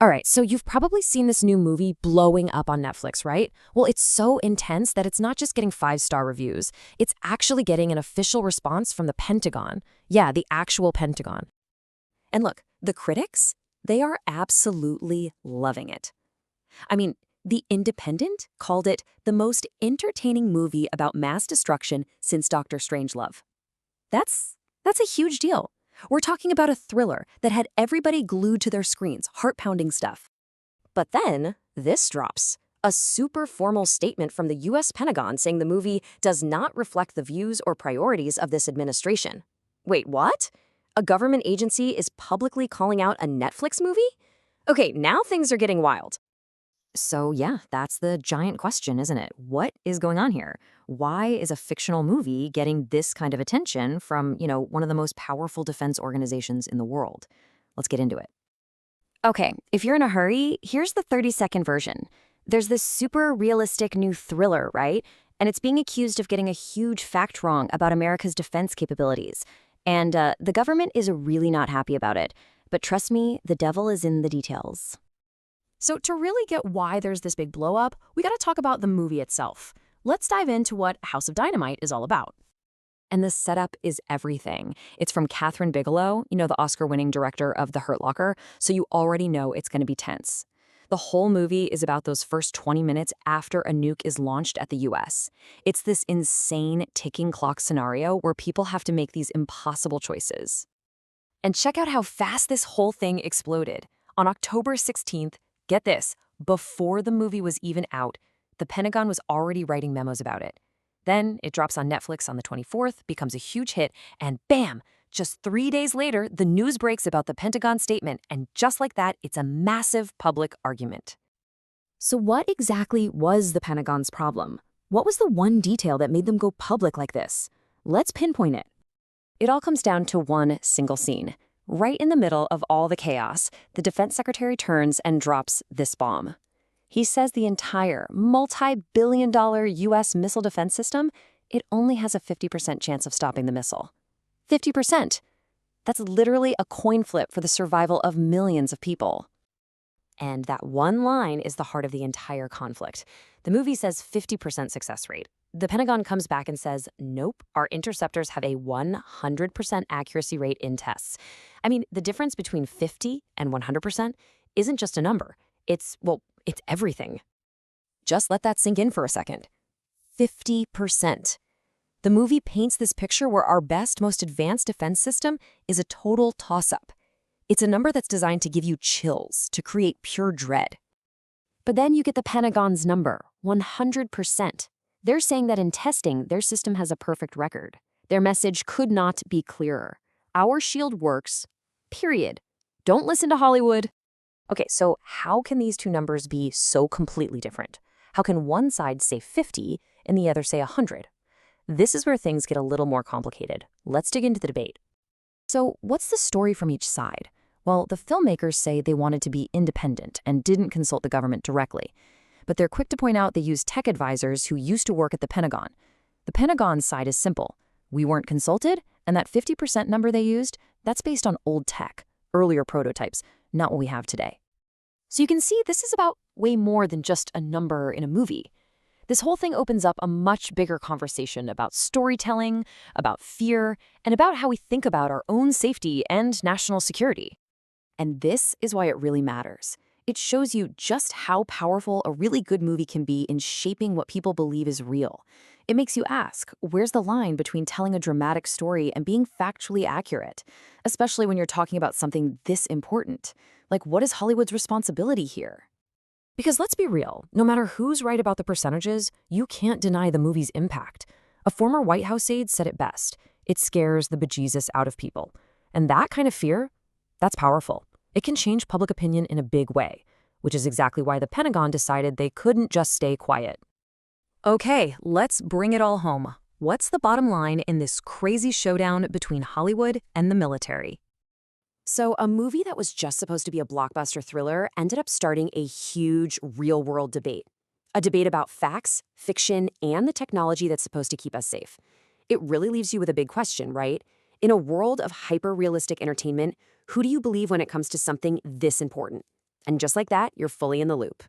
All right, so you've probably seen this new movie blowing up on Netflix, right? Well, it's so intense that it's not just getting five-star reviews. It's actually getting an official response from the Pentagon. Yeah, the actual Pentagon. And look, the critics, they are absolutely loving it. I mean, The Independent called it the most entertaining movie about mass destruction since Doctor Strangelove. That's a huge deal. We're talking about a thriller that had everybody glued to their screens, heart-pounding stuff. But then, this drops. A super formal statement from the US Pentagon saying the movie does not reflect the views or priorities of this administration. Wait, what? A government agency is publicly calling out a Netflix movie? Okay, now things are getting wild. So yeah, that's the giant question, isn't it? What is going on here? Why is a fictional movie getting this kind of attention from, one of the most powerful defense organizations in the world? Let's get into it. Okay, if you're in a hurry, here's the 30-second version. There's this super realistic new thriller, right? And it's being accused of getting a huge fact wrong about America's defense capabilities. And the government is really not happy about it. But trust me, the devil is in the details. So to really get why there's this big blow up, we gotta talk about the movie itself. Let's dive into what House of Dynamite is all about. And the setup is everything. It's from Kathryn Bigelow, the Oscar-winning director of The Hurt Locker, so you already know it's gonna be tense. The whole movie is about those first 20 minutes after a nuke is launched at the US. It's this insane ticking clock scenario where people have to make these impossible choices. And check out how fast this whole thing exploded. On October 16th, get this, before the movie was even out, the Pentagon was already writing memos about it. Then it drops on Netflix on the 24th, becomes a huge hit, and bam! Just 3 days later, the news breaks about the Pentagon statement, and just like that, it's a massive public argument. So what exactly was the Pentagon's problem? What was the one detail that made them go public like this? Let's pinpoint it. It all comes down to one single scene. Right in the middle of all the chaos, the defense secretary turns and drops this bomb. He says the entire multi-billion-dollar U.S. missile defense system, it only has a 50% chance of stopping the missile. 50%! That's literally a coin flip for the survival of millions of people. And that one line is the heart of the entire conflict. The movie says 50% success rate. The Pentagon comes back and says, nope, our interceptors have a 100% accuracy rate in tests. I mean, the difference between 50 and 100% isn't just a number. It's everything. Just let that sink in for a second. 50%. The movie paints this picture where our best, most advanced defense system is a total toss-up. It's a number that's designed to give you chills, to create pure dread. But then you get the Pentagon's number, 100%. They're saying that in testing, their system has a perfect record. Their message could not be clearer. Our shield works, period. Don't listen to Hollywood. Okay, so how can these two numbers be so completely different? How can one side say 50 and the other say 100? This is where things get a little more complicated. Let's dig into the debate. So what's the story from each side? Well, the filmmakers say they wanted to be independent and didn't consult the government directly. But they're quick to point out they used tech advisors who used to work at the Pentagon. The Pentagon's side is simple. We weren't consulted, and that 50% number they used, that's based on old tech, earlier prototypes, not what we have today. So you can see this is about way more than just a number in a movie. This whole thing opens up a much bigger conversation about storytelling, about fear, and about how we think about our own safety and national security. And this is why it really matters. It shows you just how powerful a really good movie can be in shaping what people believe is real. It makes you ask, where's the line between telling a dramatic story and being factually accurate? Especially when you're talking about something this important. Like, what is Hollywood's responsibility here? Because let's be real, no matter who's right about the percentages, you can't deny the movie's impact. A former White House aide said it best. It scares the bejesus out of people. And that kind of fear, that's powerful. It can change public opinion in a big way, which is exactly why the Pentagon decided they couldn't just stay quiet. Okay, let's bring it all home. What's the bottom line in this crazy showdown between Hollywood and the military? So a movie that was just supposed to be a blockbuster thriller ended up starting a huge real-world debate. A debate about facts, fiction, and the technology that's supposed to keep us safe. It really leaves you with a big question, right? In a world of hyper-realistic entertainment, who do you believe when it comes to something this important? And just like that, you're fully in the loop.